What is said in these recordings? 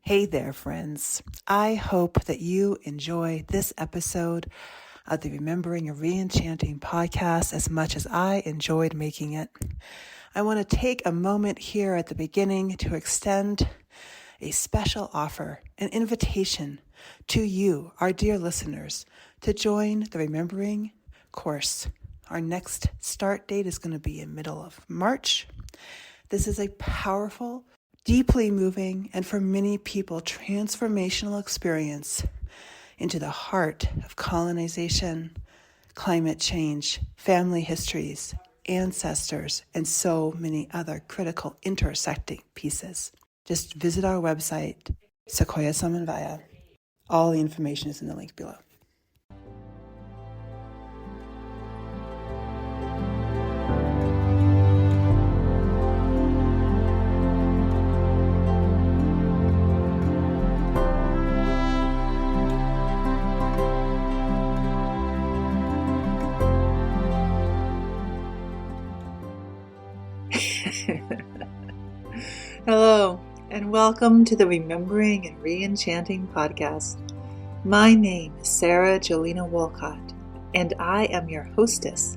Hey there, friends. I hope that you enjoy this episode of the Remembering and ReEnchanting podcast as much as I enjoyed making it. I want to take a moment here at the beginning to extend a special offer, an invitation to you, our dear listeners, to join the Remembering course. Our next start date is going to be in middle of March. This is a powerful, deeply moving, and for many people, transformational experience into the heart of colonization, climate change, family histories, ancestors, and so many other critical intersecting pieces. Just visit our website, Sequoia Samanvaya. All the information is in the link below. Hello, and welcome to the Remembering and ReEnchanting Podcast. My name is Sara Jolena Wolcott, and I am your hostess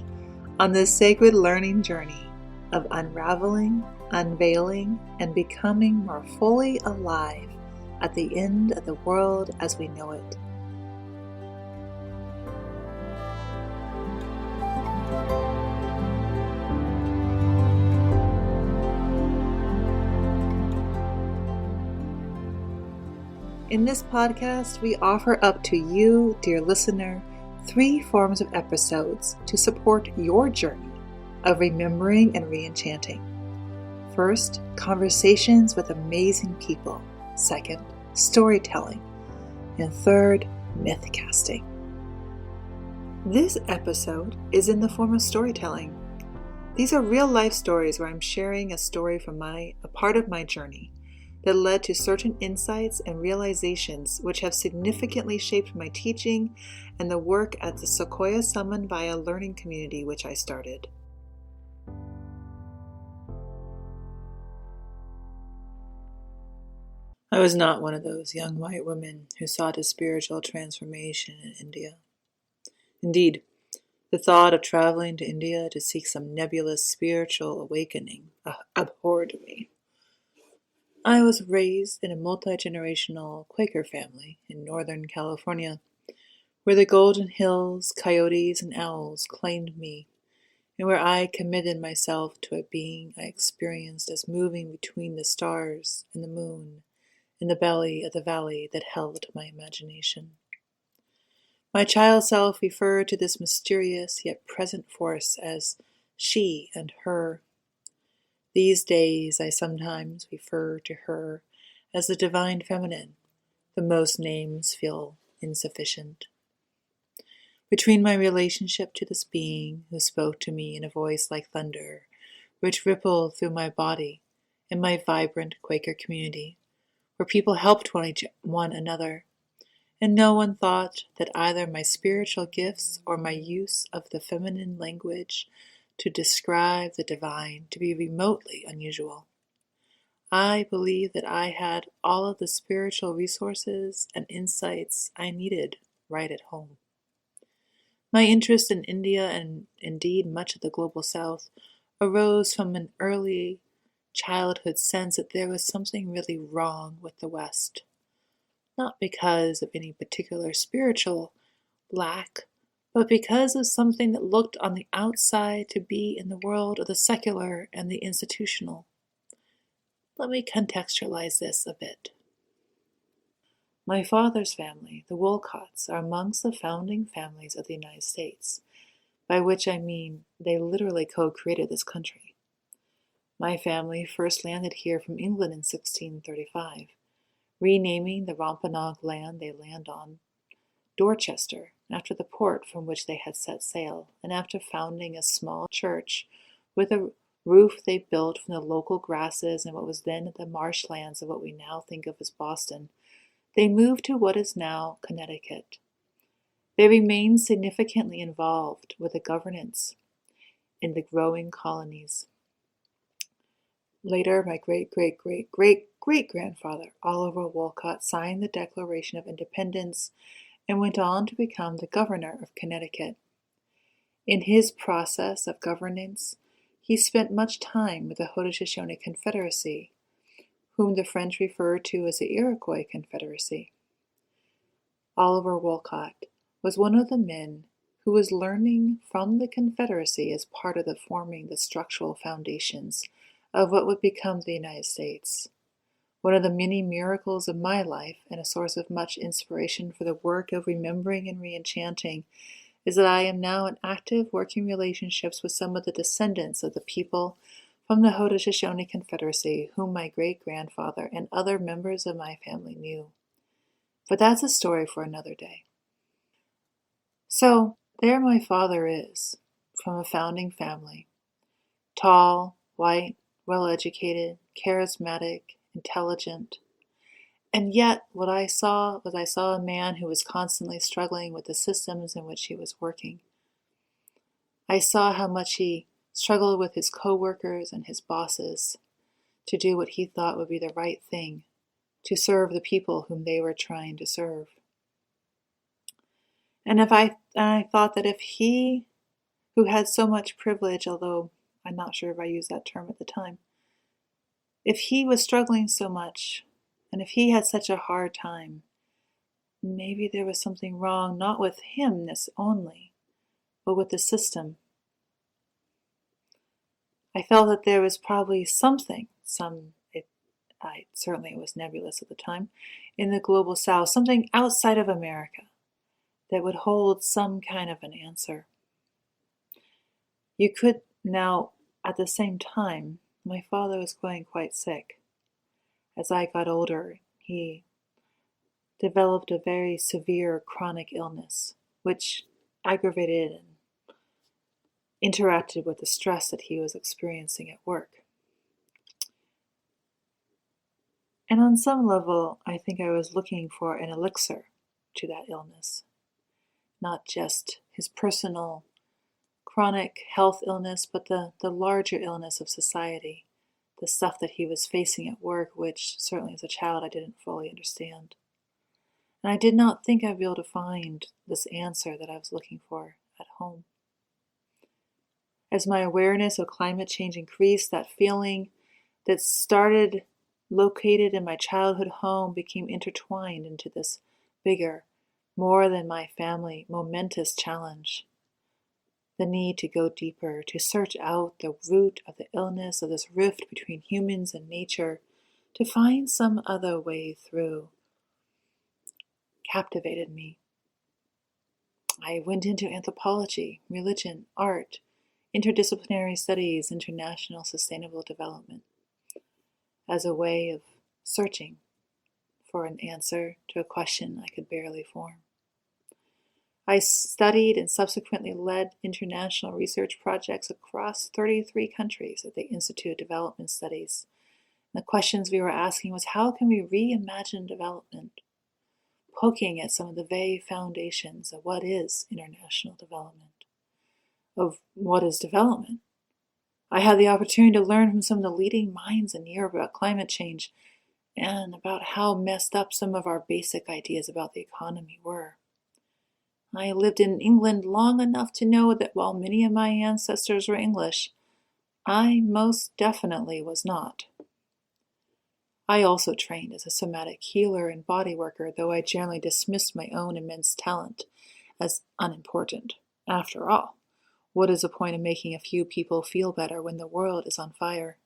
on this sacred learning journey of unraveling, unveiling, and becoming more fully alive at the end of the world as we know it. In this podcast, we offer up to you, dear listener, 3 forms of episodes to support your journey of remembering and reenchanting. First, conversations with amazing people. Second, storytelling. And third, mythcasting. This episode is in the form of storytelling. These are real life stories where I'm sharing a story from a part of my journey that led to certain insights and realizations which have significantly shaped my teaching and the work at the Sequoia Samanvaya learning community which I started. I was not one of those young white women who sought a spiritual transformation in India. Indeed, the thought of traveling to India to seek some nebulous spiritual awakening abhorred me. I was raised in a multi-generational Quaker family in Northern California, where the golden hills, coyotes, and owls claimed me, and where I committed myself to a being I experienced as moving between the stars and the moon in the belly of the valley that held my imagination. My child self referred to this mysterious yet present force as she and her. These days I sometimes refer to her as the divine feminine, though most names feel insufficient. Between my relationship to this being who spoke to me in a voice like thunder, which rippled through my body, and my vibrant Quaker community, where people helped one another, and no one thought that either my spiritual gifts or my use of the feminine language to describe the divine to be remotely unusual. I believe that I had all of the spiritual resources and insights I needed right at home. My interest in India, and indeed much of the global South, arose from an early childhood sense that there was something really wrong with the West. Not because of any particular spiritual lack, but because of something that looked on the outside to be in the world of the secular and the institutional. Let me contextualize this a bit. My father's family, the Wolcotts, are amongst the founding families of the United States, by which I mean they literally co-created this country. My family first landed here from England in 1635, renaming the Wampanoag land they land on Dorchester, after the port from which they had set sail, and after founding a small church with a roof they built from the local grasses and what was then the marshlands of what we now think of as Boston, they moved to what is now Connecticut. They remained significantly involved with the governance in the growing colonies. Later, my great-great-great-great great-grandfather, Oliver Wolcott, signed the Declaration of Independence and went on to become the governor of Connecticut. In his process of governance, he spent much time with the Haudenosaunee Confederacy, whom the French referred to as the Iroquois Confederacy. Oliver Wolcott was one of the men who was learning from the Confederacy as part of forming the structural foundations of what would become the United States. One of the many miracles of my life and a source of much inspiration for the work of remembering and reenchanting is that I am now in active working relationships with some of the descendants of the people from the Haudenosaunee Confederacy whom my great-grandfather and other members of my family knew. But that's a story for another day. So, there my father is, from a founding family. Tall, white, well-educated, charismatic, intelligent. And yet, what I saw was a man who was constantly struggling with the systems in which he was working. I saw how much he struggled with his co-workers and his bosses to do what he thought would be the right thing, to serve the people whom they were trying to serve. And I thought that if he, who had so much privilege, although I'm not sure if I used that term at the time, if he was struggling so much, and if he had such a hard time, maybe there was something wrong, not with him only, but with the system. I felt that there was probably something, certainly it was nebulous at the time, in the global South, something outside of America that would hold some kind of an answer. You could now, at the same time, my father was growing quite sick. As I got older, he developed a very severe chronic illness, which aggravated and interacted with the stress that he was experiencing at work. And on some level, I think I was looking for an elixir to that illness, not just his personal chronic health illness, but the larger illness of society, the stuff that he was facing at work, which certainly as a child I didn't fully understand. And I did not think I'd be able to find this answer that I was looking for at home. As my awareness of climate change increased, that feeling that started located in my childhood home became intertwined into this bigger, more than my family, momentous challenge. The need to go deeper, to search out the root of the illness, of this rift between humans and nature, to find some other way through, captivated me. I went into anthropology, religion, art, interdisciplinary studies, international sustainable development, as a way of searching for an answer to a question I could barely form. I studied and subsequently led international research projects across 33 countries at the Institute of Development Studies. And the questions we were asking was, how can we reimagine development? Poking at some of the very foundations of what is international development, of what is development. I had the opportunity to learn from some of the leading minds in Europe about climate change and about how messed up some of our basic ideas about the economy were. I lived in England long enough to know that while many of my ancestors were English, I most definitely was not. I also trained as a somatic healer and body worker, though I generally dismissed my own immense talent as unimportant. After all, what is the point of making a few people feel better when the world is on fire?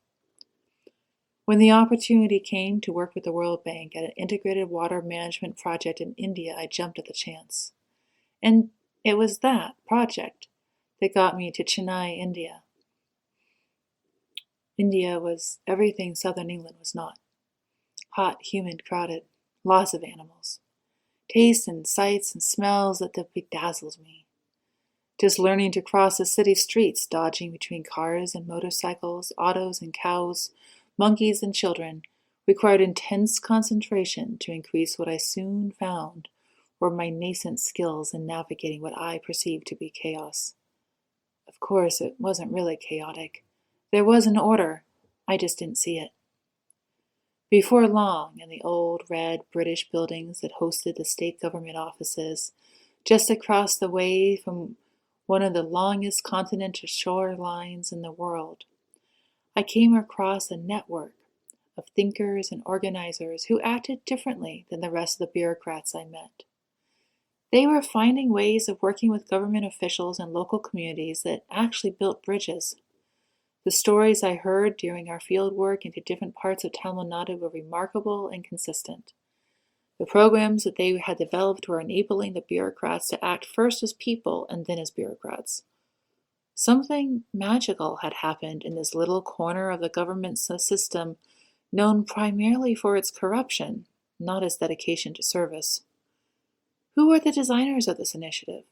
When the opportunity came to work with the World Bank at an integrated water management project in India, I jumped at the chance. And it was that project that got me to Chennai, India. India was everything southern England was not. Hot, humid, crowded, lots of animals. Tastes and sights and smells that bedazzled me. Just learning to cross the city streets, dodging between cars and motorcycles, autos and cows, monkeys and children, required intense concentration to increase what I soon found were my nascent skills in navigating what I perceived to be chaos. Of course, it wasn't really chaotic. There was an order. I just didn't see it. Before long, in the old red British buildings that hosted the state government offices, just across the way from one of the longest continental shorelines in the world, I came across a network of thinkers and organizers who acted differently than the rest of the bureaucrats I met. They were finding ways of working with government officials and local communities that actually built bridges. The stories I heard during our field work into different parts of Tamil Nadu were remarkable and consistent. The programs that they had developed were enabling the bureaucrats to act first as people and then as bureaucrats. Something magical had happened in this little corner of the government system known primarily for its corruption, not its dedication to service. Who were the designers of this initiative?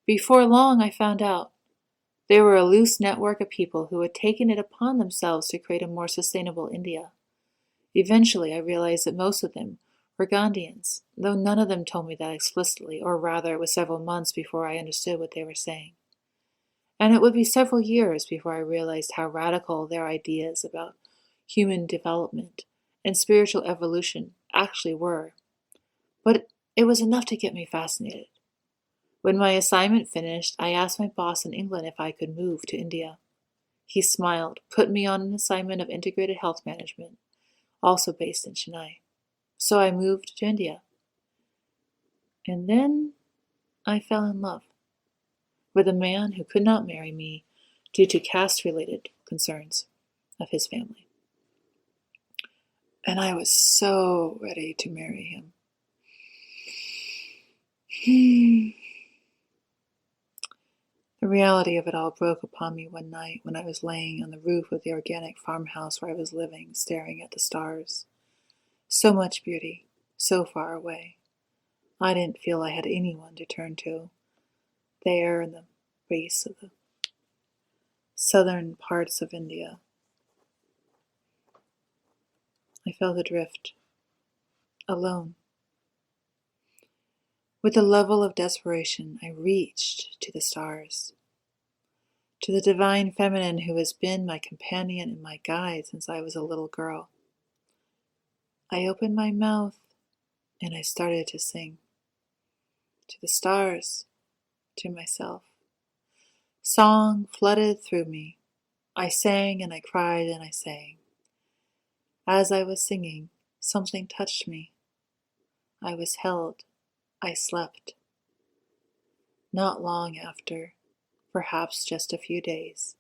Before long, I found out. They were a loose network of people who had taken it upon themselves to create a more sustainable India. Eventually, I realized that most of them were Gandhians, though none of them told me that explicitly, or rather it was several months before I understood what they were saying. And it would be several years before I realized how radical their ideas about human development and spiritual evolution actually were. But it was enough to get me fascinated. When my assignment finished, I asked my boss in England if I could move to India. He smiled, put me on an assignment of integrated health management, also based in Chennai. So I moved to India. And then I fell in love with a man who could not marry me due to caste-related concerns of his family. And I was so ready to marry him. The reality of it all broke upon me one night when I was laying on the roof of the organic farmhouse where I was living, staring at the stars. So much beauty, so far away. I didn't feel I had anyone to turn to. There in the base of the southern parts of India, I felt adrift, alone. With a level of desperation, I reached to the stars, to the divine feminine who has been my companion and my guide since I was a little girl. I opened my mouth and I started to sing. To the stars, to myself. Song flooded through me. I sang and I cried and I sang. As I was singing, something touched me. I was held. I slept. Not long after, perhaps just a few days,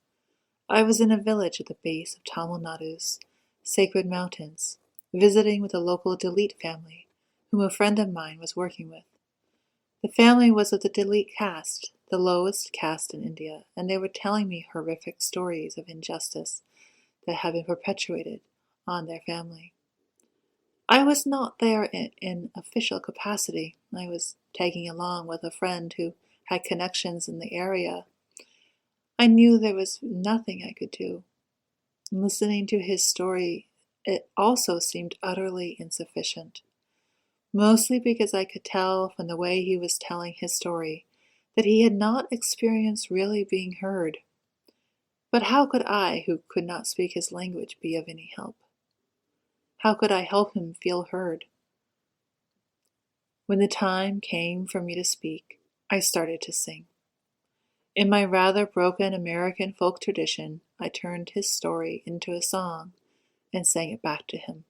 I was in a village at the base of Tamil Nadu's sacred mountains, visiting with a local Dalit family whom a friend of mine was working with. The family was of the Dalit caste, the lowest caste in India, and they were telling me horrific stories of injustice that had been perpetuated on their family. I was not there in official capacity. I was tagging along with a friend who had connections in the area. I knew there was nothing I could do. Listening to his story, it also seemed utterly insufficient. Mostly because I could tell from the way he was telling his story that he had not experienced really being heard. But how could I, who could not speak his language, be of any help? How could I help him feel heard? When the time came for me to speak, I started to sing. In my rather broken American folk tradition, I turned his story into a song and sang it back to him.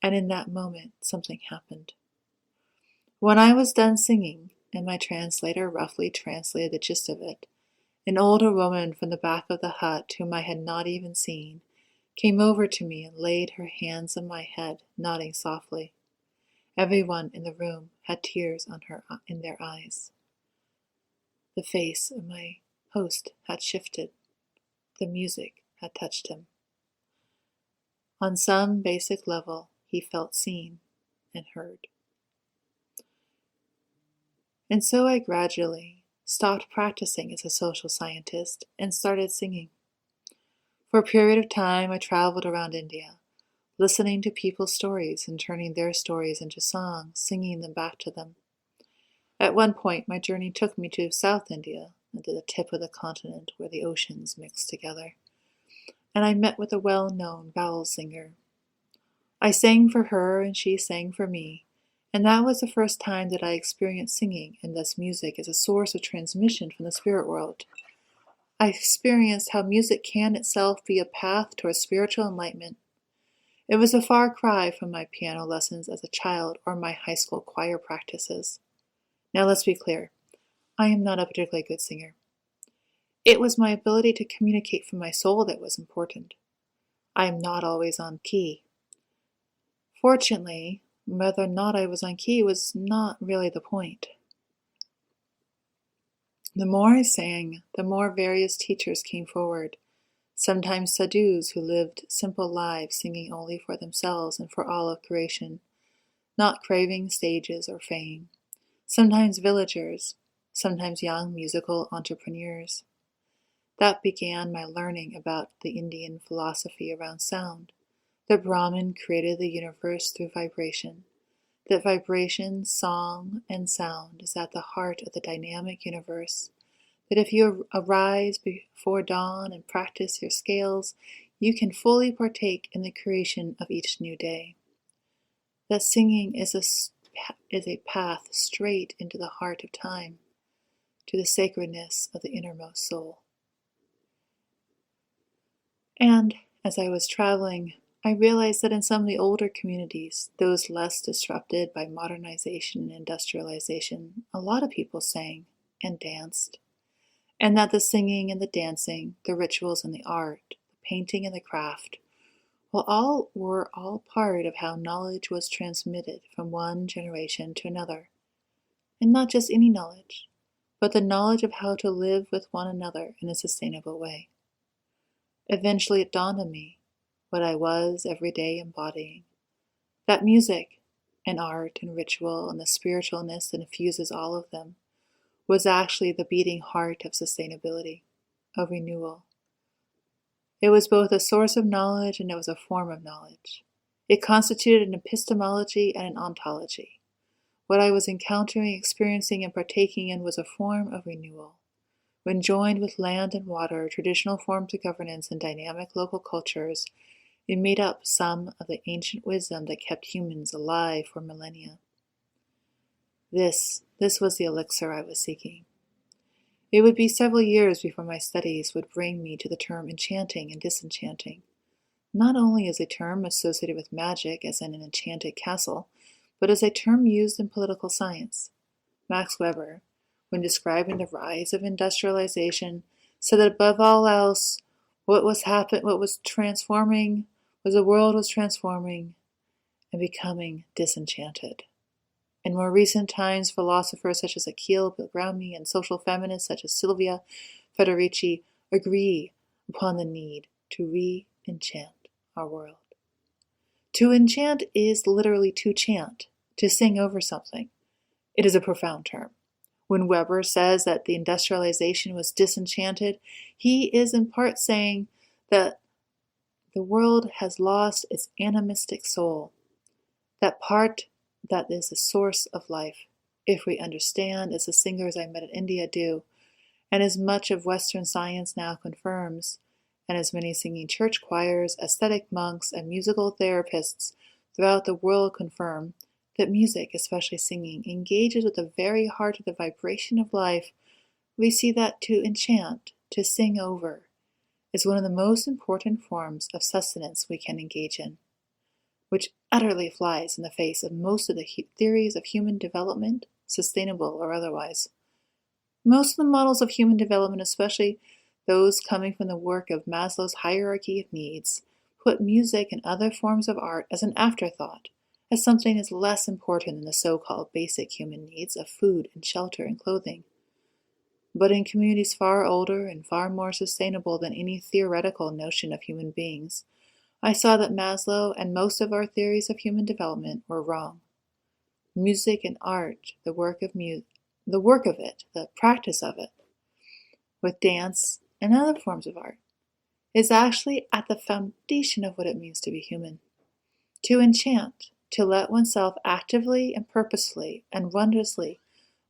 And in that moment, something happened. When I was done singing, and my translator roughly translated the gist of it, an older woman from the back of the hut, whom I had not even seen, came over to me and laid her hands on my head, nodding softly. Everyone in the room had tears in their eyes. The face of my host had shifted. The music had touched him. On some basic level, he felt seen and heard. And so I gradually stopped practicing as a social scientist and started singing. For a period of time, I traveled around India, listening to people's stories and turning their stories into songs, singing them back to them. At one point, my journey took me to South India, and to the tip of the continent where the oceans mixed together, and I met with a well-known bowel singer. I sang for her and she sang for me, and that was the first time that I experienced singing and thus music as a source of transmission from the spirit world. I experienced how music can itself be a path towards spiritual enlightenment. It was a far cry from my piano lessons as a child or my high school choir practices. Now let's be clear, I am not a particularly good singer. It was my ability to communicate from my soul that was important. I am not always on key. Fortunately, whether or not I was on key was not really the point. The more I sang, the more various teachers came forward, sometimes sadhus who lived simple lives singing only for themselves and for all of creation, not craving stages or fame, sometimes villagers, sometimes young musical entrepreneurs. That began my learning about the Indian philosophy around sound. The Brahman created the universe through vibration. That vibration, song, and sound is at the heart of the dynamic universe. That if you arise before dawn and practice your scales, you can fully partake in the creation of each new day. That singing is a path straight into the heart of time, to the sacredness of the innermost soul. And as I was traveling, I realized that in some of the older communities, those less disrupted by modernization and industrialization, a lot of people sang and danced. And that the singing and the dancing, the rituals and the art, the painting and the craft, were all part of how knowledge was transmitted from one generation to another. And not just any knowledge, but the knowledge of how to live with one another in a sustainable way. Eventually it dawned on me what I was every day embodying, that music and art and ritual and the spiritualness that infuses all of them was actually the beating heart of sustainability, of renewal. It was both a source of knowledge and it was a form of knowledge. It constituted an epistemology and an ontology. What I was encountering, experiencing, and partaking in was a form of renewal. When joined with land and water, traditional forms of governance, and dynamic local cultures, it made up some of the ancient wisdom that kept humans alive for millennia. This was the elixir I was seeking. It would be several years before my studies would bring me to the term enchanting and disenchanting, not only as a term associated with magic as in an enchanted castle, but as a term used in political science. Max Weber, when describing the rise of industrialization, said that above all else, what was transforming was the world was transforming and becoming disenchanted. In more recent times, philosophers such as Akil Bilgrami and social feminists such as Silvia Federici agree upon the need to re-enchant our world. To enchant is literally to chant, to sing over something. It is a profound term. When Weber says that the industrialization was disenchanted, he is in part saying that the world has lost its animistic soul, that part that is the source of life, if we understand, as the singers I met in India do, and as much of Western science now confirms, and as many singing church choirs, ascetic monks, and musical therapists throughout the world confirm, that music, especially singing, engages with the very heart of the vibration of life. We see that to enchant, to sing over, is one of the most important forms of sustenance we can engage in, which utterly flies in the face of most of the theories of human development, sustainable or otherwise. Most of the models of human development, especially those coming from the work of Maslow's hierarchy of needs, put music and other forms of art as an afterthought, as something is less important than the so-called basic human needs of food and shelter and clothing. But in communities far older and far more sustainable than any theoretical notion of human beings, I saw that Maslow and most of our theories of human development were wrong. Music and art, the work of it, the practice of it, with dance and other forms of art, is actually at the foundation of what it means to be human. To enchant, to let oneself actively and purposefully and wondrously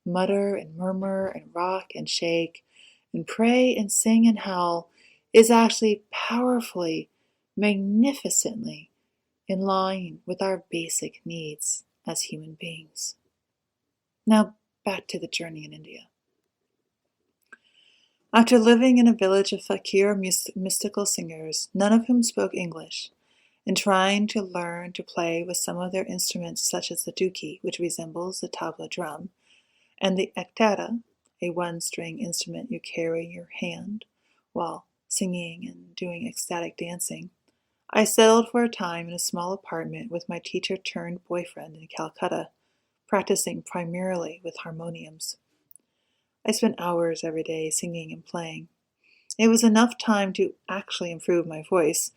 mutter and murmur and rock and shake and pray and sing and howl is actually powerfully, magnificently in line with our basic needs as human beings. Now, back to the journey in India. After living in a village of fakir mystical singers, none of whom spoke English, and trying to learn to play with some of their instruments such as the duki, which resembles the tabla drum, and the ektara, a one-string instrument you carry in your hand while singing and doing ecstatic dancing, I settled for a time in a small apartment with my teacher-turned-boyfriend in Calcutta, practicing primarily with harmoniums. I spent hours every day singing and playing. It was enough time to actually improve my voice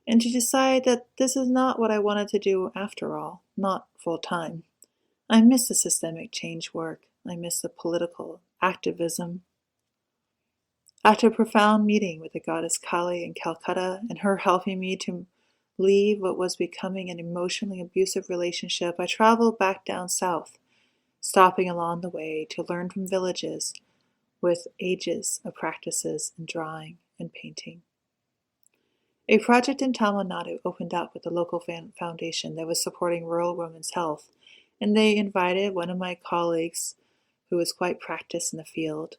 and to decide that this is not what I wanted to do after all, not full-time. I miss the systemic change work. I miss the political activism. After a profound meeting with the goddess Kali in Calcutta and her helping me to leave what was becoming an emotionally abusive relationship, I traveled back down south, stopping along the way to learn from villages with ages of practices in drawing and painting. A project in Tamil Nadu opened up with the local foundation that was supporting rural women's health, and they invited one of my colleagues who was quite practiced in the field,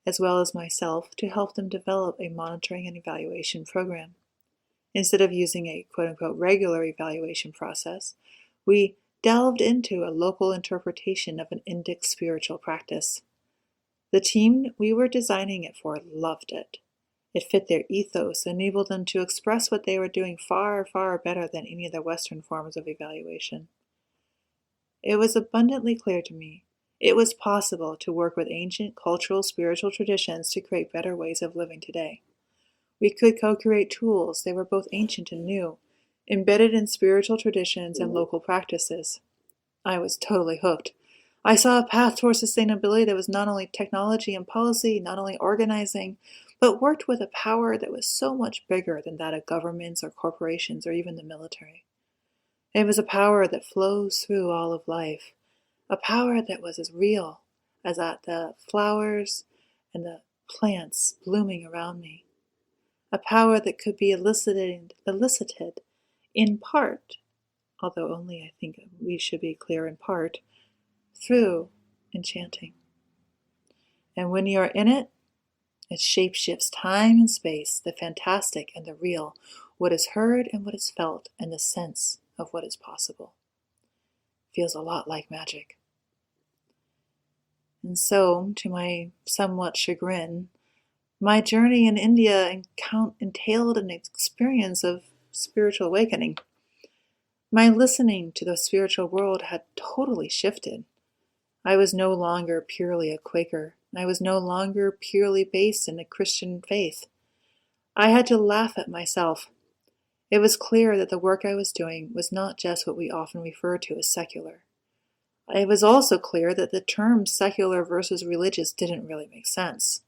as well as myself, to help them develop a monitoring and evaluation program. Instead of using a quote-unquote regular evaluation process, we delved into a local interpretation of an Indic spiritual practice. The team we were designing it for loved it. It fit their ethos and enabled them to express what they were doing far, far better than any of the Western forms of evaluation. It was abundantly clear to me it was possible to work with ancient cultural spiritual traditions to create better ways of living today. We could co-create tools that were both ancient and new, embedded in spiritual traditions and local practices. I was totally hooked. I saw a path towards sustainability that was not only technology and policy, not only organizing, but worked with a power that was so much bigger than that of governments or corporations or even the military. It was a power that flows through all of life, a power that was as real as the flowers and the plants blooming around me, a power that could be elicited in part, although only I think we should be clear in part, through enchanting. And when you are in it, it shapeshifts time and space, the fantastic and the real, what is heard and what is felt, and the sense of what is possible. Feels a lot like magic. And so, to my somewhat chagrin, my journey in India entailed an experience of spiritual awakening. My listening to the spiritual world had totally shifted. I was no longer purely a Quaker. I was no longer purely based in the Christian faith. I had to laugh at myself. It was clear that the work I was doing was not just what we often refer to as secular. It was also clear that the terms secular versus religious didn't really make sense.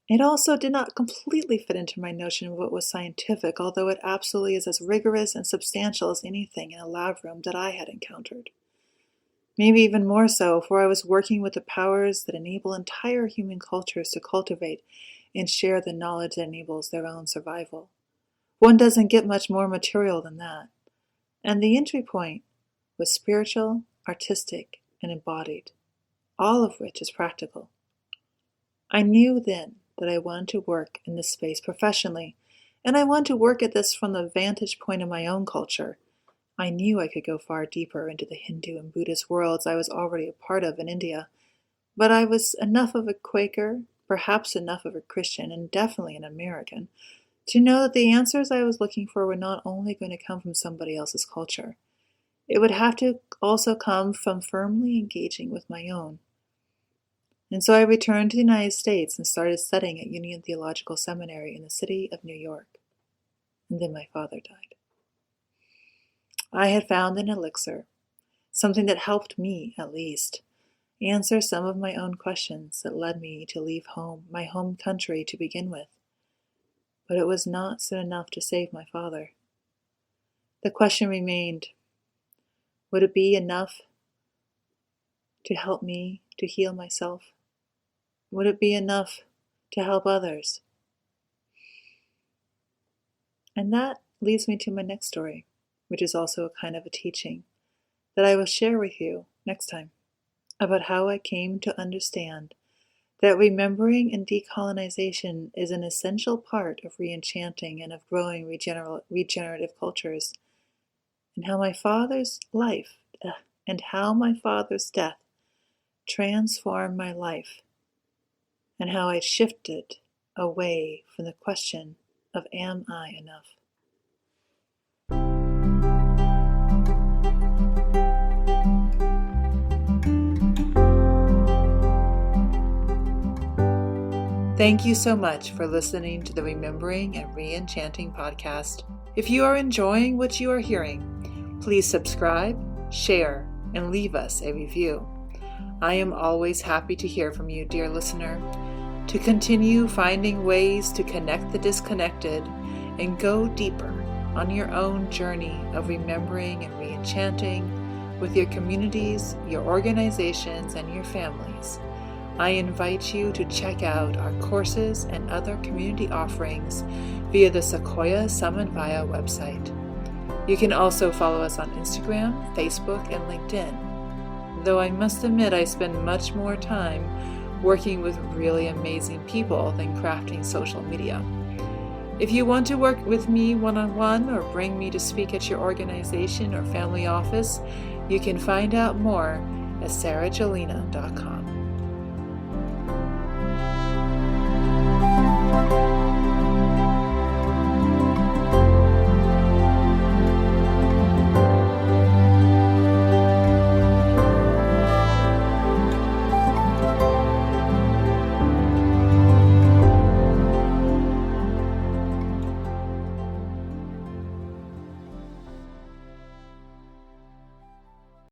It also did not completely fit into my notion of what was scientific, although it absolutely is as rigorous and substantial as anything in a lab room that I had encountered. Maybe even more so, for I was working with the powers that enable entire human cultures to cultivate and share the knowledge that enables their own survival. One doesn't get much more material than that. And the entry point was spiritual, artistic, and embodied, all of which is practical. I knew then that I wanted to work in this space professionally, and I wanted to work at this from the vantage point of my own culture. I knew I could go far deeper into the Hindu and Buddhist worlds I was already a part of in India, but I was enough of a Quaker, perhaps enough of a Christian, and definitely an American, to know that the answers I was looking for were not only going to come from somebody else's culture. It would have to also come from firmly engaging with my own. And so I returned to the United States and started studying at Union Theological Seminary in the city of New York. And then my father died. I had found an elixir, something that helped me, at least, answer some of my own questions that led me to leave home, my home country to begin with. But it was not soon enough to save my father. The question remained, would it be enough to help me to heal myself? Would it be enough to help others? And that leads me to my next story, which is also a kind of a teaching that I will share with you next time, about how I came to understand that remembering and decolonization is an essential part of re-enchanting and of growing regenerative cultures, and how my father's death transformed my life, and how I shifted away from the question of am I enough? Thank you so much for listening to the Remembering and ReEnchanting Podcast. If you are enjoying what you are hearing, please subscribe, share, and leave us a review. I am always happy to hear from you, dear listener, to continue finding ways to connect the disconnected and go deeper on your own journey of remembering and re-enchanting with your communities, your organizations, and your families. I invite you to check out our courses and other community offerings via the Sequoia Samanvaya website. You can also follow us on Instagram, Facebook, and LinkedIn, though I must admit I spend much more time working with really amazing people than crafting social media. If you want to work with me one-on-one or bring me to speak at your organization or family office, you can find out more at sarajolena.com.